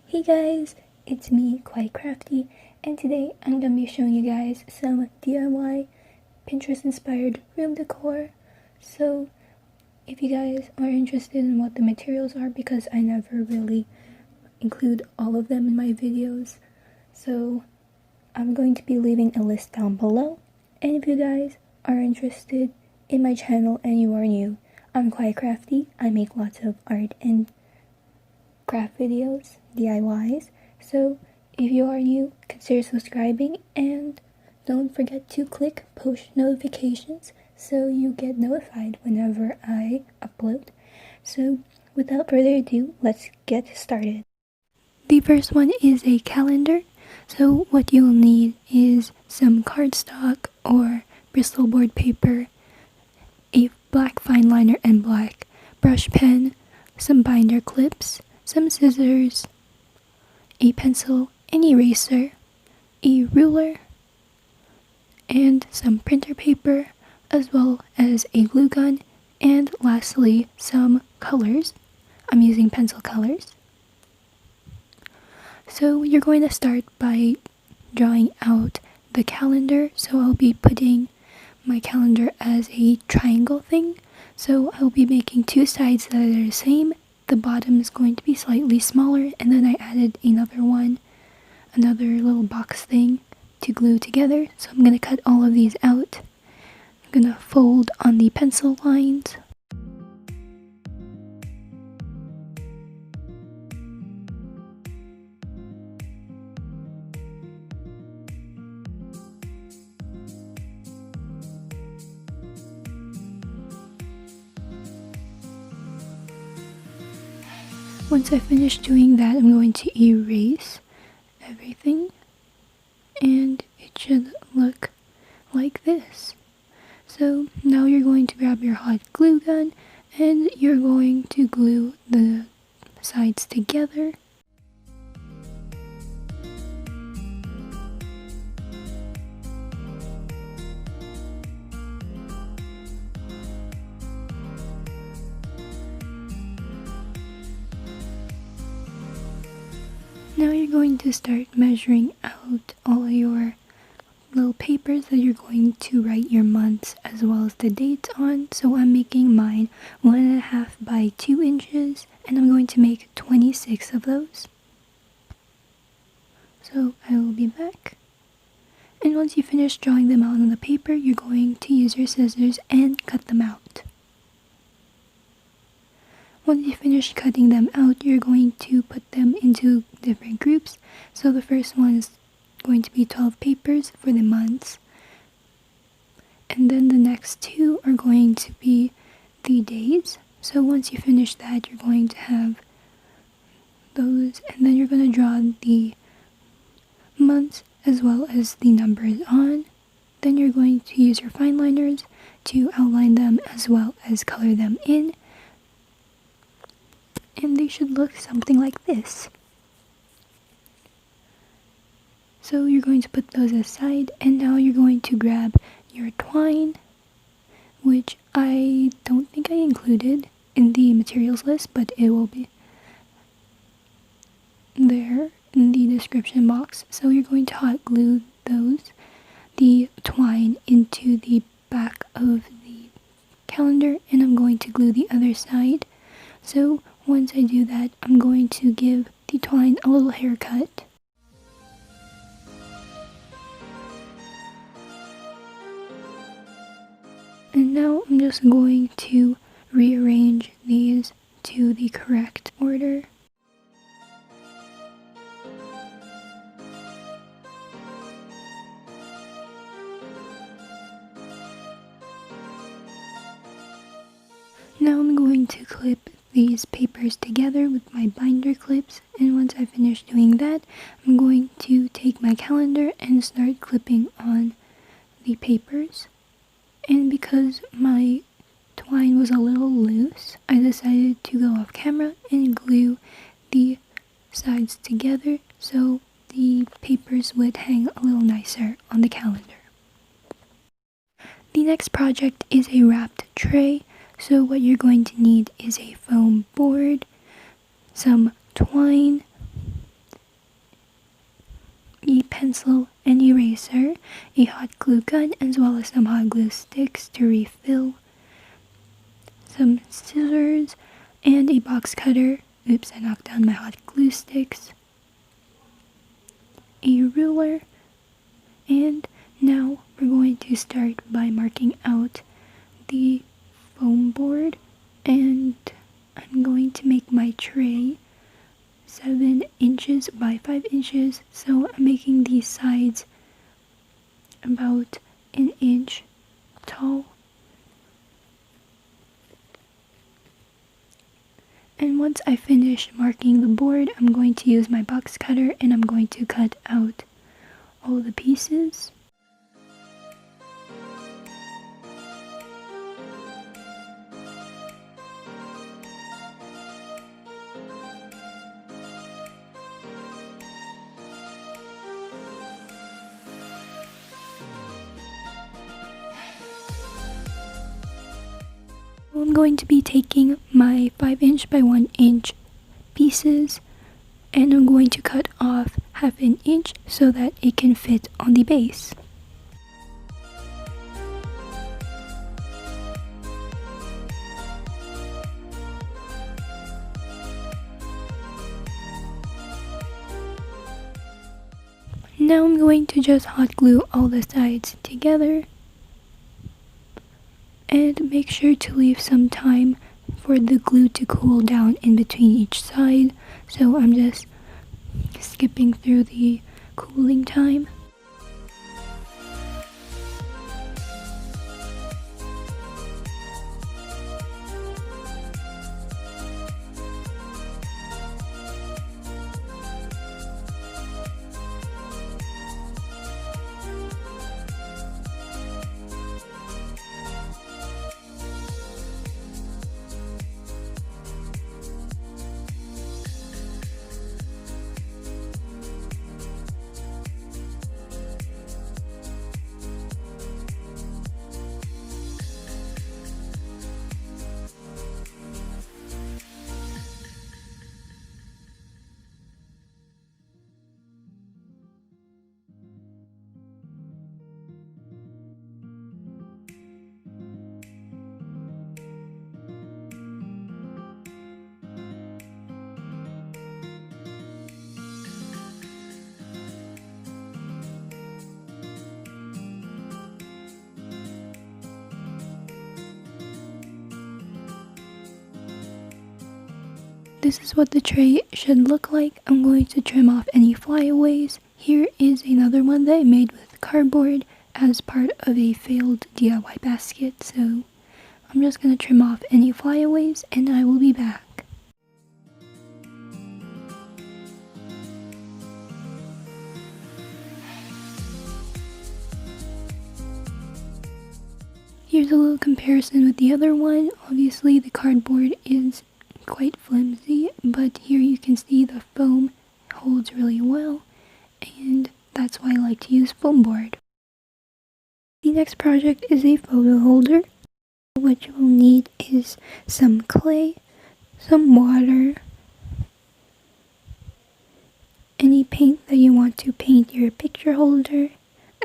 Hey guys, it's me, Quite Crafty, and today I'm going to be showing you guys some DIY Pinterest inspired room decor. So if you guys are interested in what the materials are, because I never really include all of them in my videos, so I'm going to be leaving a list down below. And if you guys are interested in my channel and you are new, I'm Quite Crafty. I make lots of art and craft videos, DIYs, so if you are new, consider subscribing and don't forget to click post notifications so you get notified whenever I upload. So without further ado, let's get started. The first one is a calendar. So what you'll need is some cardstock or Bristol board paper, a black fine liner and black brush pen, some binder clips, some scissors, a pencil, an eraser, a ruler, and some printer paper, as well as a glue gun, and lastly some colors. I'm using pencil colors. So you're going to start by drawing out the calendar. So I'll be putting my calendar as a triangle thing. So I'll be making two sides that are the same. The bottom is going to be slightly smaller, and then I added another little box thing to glue together. So I'm going to cut all of these out. I'm going to fold on the pencil lines. Once I finish doing that, I'm going to erase everything, and it should look like this. So now you're going to grab your hot glue gun and you're going to glue the sides together. Now you're going to start measuring out all your little papers that you're going to write your months as well as the dates on. So I'm making mine 1.5 by 2 inches, and I'm going to make 26 of those. So I will be back. And once you finish drawing them out on the paper, you're going to use your scissors and cut them out. Once you finish cutting them out, you're going to put them into different groups. So the first one is going to be 12 papers for the months. And then the next two are going to be the days. So once you finish that, you're going to have those. And then you're going to draw the months as well as the numbers on. Then you're going to use your fine liners to outline them as well as color them in. And they should look something like this. So you're going to put those aside, and now you're going to grab your twine, which I don't think I included in the materials list, but it will be there in the description box. So you're going to hot glue the twine into the back of the calendar, and I'm going to glue the other side. So once I do that, I'm going to give the twine a little haircut. And now I'm just going to rearrange these to the correct order. Now I'm going to clip these papers together with my binder clips, and once I finish doing that, I'm going to take my calendar and start clipping on the papers. And because my twine was a little loose, I decided to go off camera and glue the sides together so the papers would hang a little nicer on the calendar. The next project is a wrapped tray. So what you're going to need is a foam board, some twine, pencil and eraser, a hot glue gun, as well as some hot glue sticks to refill, some scissors, and a box cutter. Oops, I knocked down my hot glue sticks. A ruler, and now we're going to start by marking out the foam board, and I'm going to make my tray 7 inches by 5 inches, so I'm making these sides about an inch tall. And once I finish marking the board, I'm going to use my box cutter and I'm going to cut out all the pieces. I'm going to be taking my 5" by 1" pieces and I'm going to cut off 1/2 inch so that it can fit on the base. Now I'm going to just hot glue all the sides together. And make sure to leave some time for the glue to cool down in between each side. So I'm just skipping through the cooling time. This is what the tray should look like. I'm going to trim off any flyaways. Here is another one that I made with cardboard as part of a failed DIY basket. So I'm just going to trim off any flyaways and I will be back. Here's a little comparison with the other one. Obviously the cardboard is quite flimsy, but here you can see the foam holds really well, and that's why I like to use foam board. The next project is a photo holder. What you will need is some clay, some water, any paint that you want to paint your picture holder,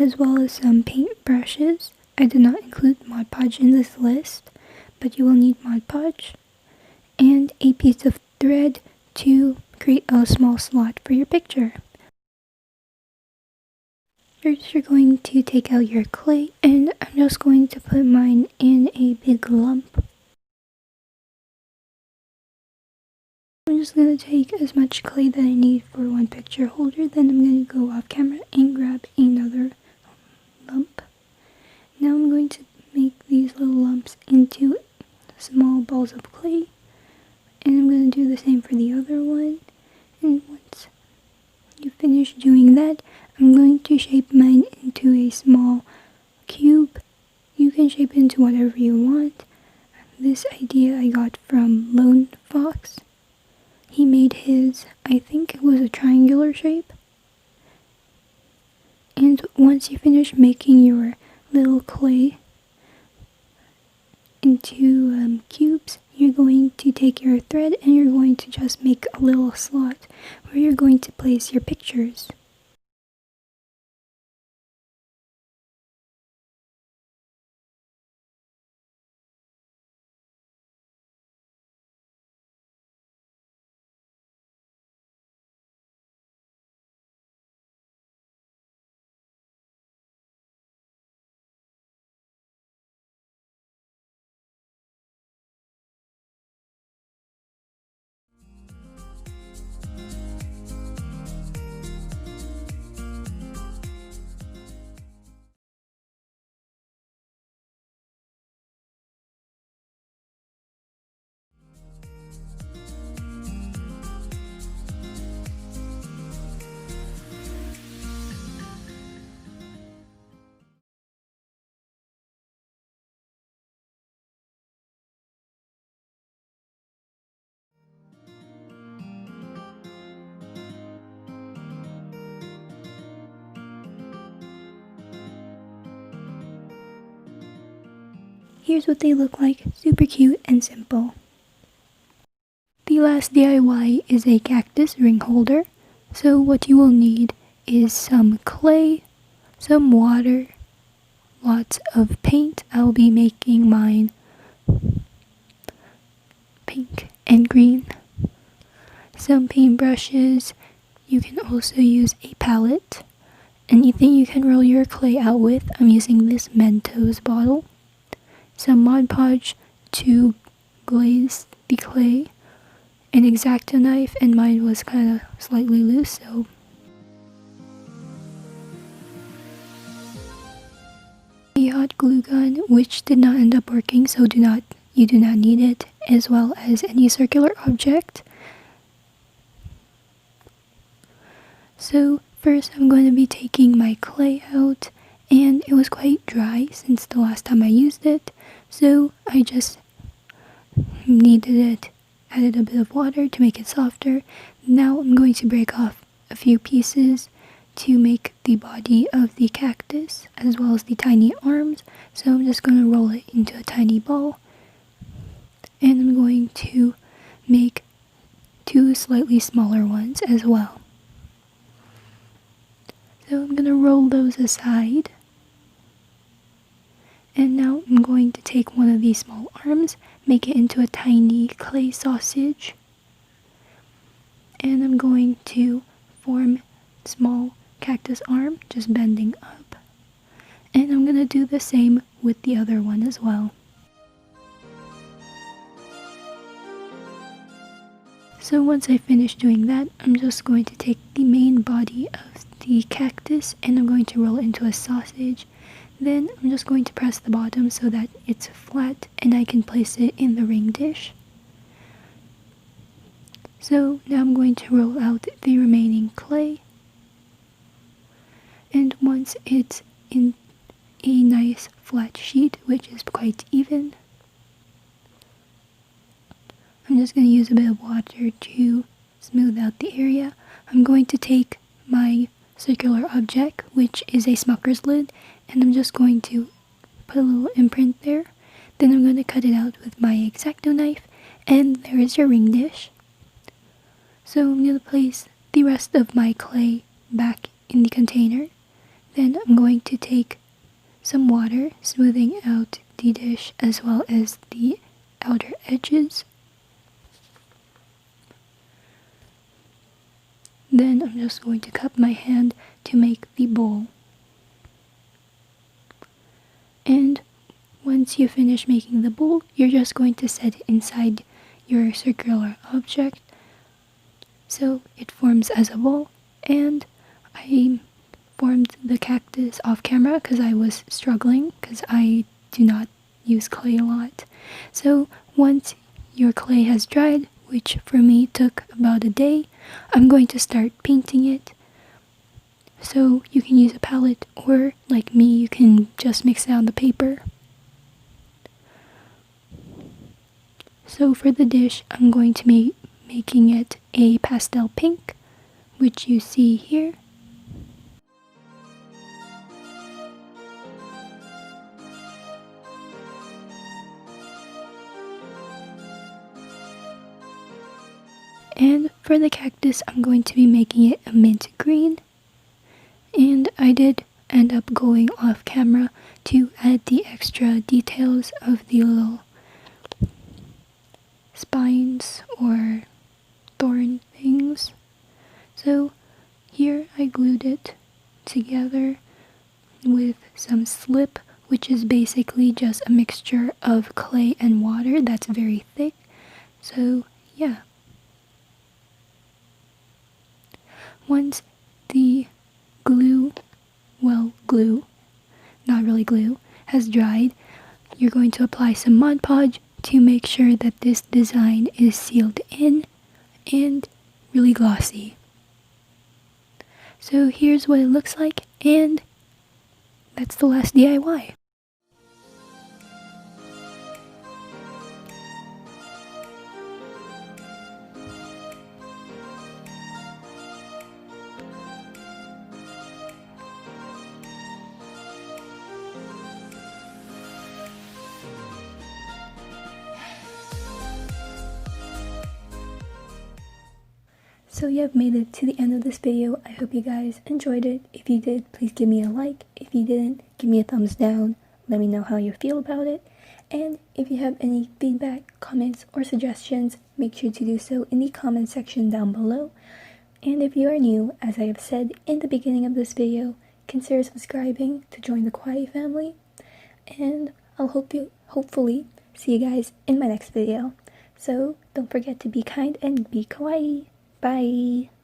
as well as some paintbrushes. I did not include Mod Podge in this list, but you will need Mod Podge, and a piece of thread to create a small slot for your picture. First, you're going to take out your clay, and I'm just going to put mine in a big lump. I'm just going to take as much clay that I need for one picture holder, then I'm going to go off camera and grab another lump. Now I'm going to make these little lumps into small balls of clay. And I'm going to do the same for the other one. And once you finish doing that, I'm going to shape mine into a small cube. You can shape it into whatever you want. This idea I got from Lone Fox. He made his, I think it was a triangular shape. And once you finish making your little clay into cubes, you're going to take your thread and you're going to just make a little slot where you're going to place your pictures. here's what they look like. Super cute and simple. The last DIY is a cactus ring holder. So what you will need is some clay, some water, lots of paint. I'll be making mine pink and green. Some paintbrushes. You can also use a palette. Anything you can roll your clay out with. I'm using this Mentos bottle. Some Mod Podge to glaze the clay. An X-Acto knife, and mine was kind of slightly loose, so a hot glue gun, which did not end up working, so you do not need it, as well as any circular object. So first I'm going to be taking my clay out, and it was quite dry since the last time I used it, so I just kneaded it, added a bit of water to make it softer. Now I'm going to break off a few pieces to make the body of the cactus as well as the tiny arms. So I'm just going to roll it into a tiny ball, and I'm going to make 2 slightly smaller ones as well. So I'm going to roll those aside, and now I'm going to take one of these small arms, make it into a tiny clay sausage, and I'm going to form a small cactus arm, just bending up, and I'm going to do the same with the other one as well. So once I finish doing that, I'm just going to take the main body of the cactus and I'm going to roll it into a sausage. Then I'm just going to press the bottom so that it's flat and I can place it in the ring dish. So now I'm going to roll out the remaining clay, and once it's in a nice flat sheet, which is quite even, I'm just going to use a bit of water to smooth out the area. I'm going to take my circular object, which is a Smucker's lid, and I'm just going to put a little imprint there. Then I'm going to cut it out with my X-Acto knife, and there is your ring dish. So I'm going to place the rest of my clay back in the container. Then I'm going to take some water, smoothing out the dish as well as the outer edges. Then I'm just going to cup my hand to make the bowl. And once you finish making the bowl, you're just going to set it inside your circular object so it forms as a bowl. And I formed the cactus off camera because I was struggling because I do not use clay a lot. So once your clay has dried, which for me took about a day, I'm going to start painting it. So you can use a palette, or like me, you can just mix it on the paper. So for the dish, I'm going to be making it a pastel pink, which you see here. And for the cactus, I'm going to be making it a mint green. And I did end up going off camera to add the extra details of the little spines or thorn things. So here I glued it together with some slip, which is basically just a mixture of clay and water that's very thick. So yeah. Once the glue, not really glue, has dried, you're going to apply some Mod Podge to make sure that this design is sealed in and really glossy. So here's what it looks like, and that's the last DIY. So you have made it to the end of this video. I hope you guys enjoyed it. If you did, please give me a like. If you didn't, give me a thumbs down. Let me know how you feel about it. And if you have any feedback, comments, or suggestions, make sure to do so in the comment section down below. And if you are new, as I have said in the beginning of this video, consider subscribing to join the Kawaii family. And I'll hopefully see you guys in my next video. So don't forget to be kind and be kawaii. Bye!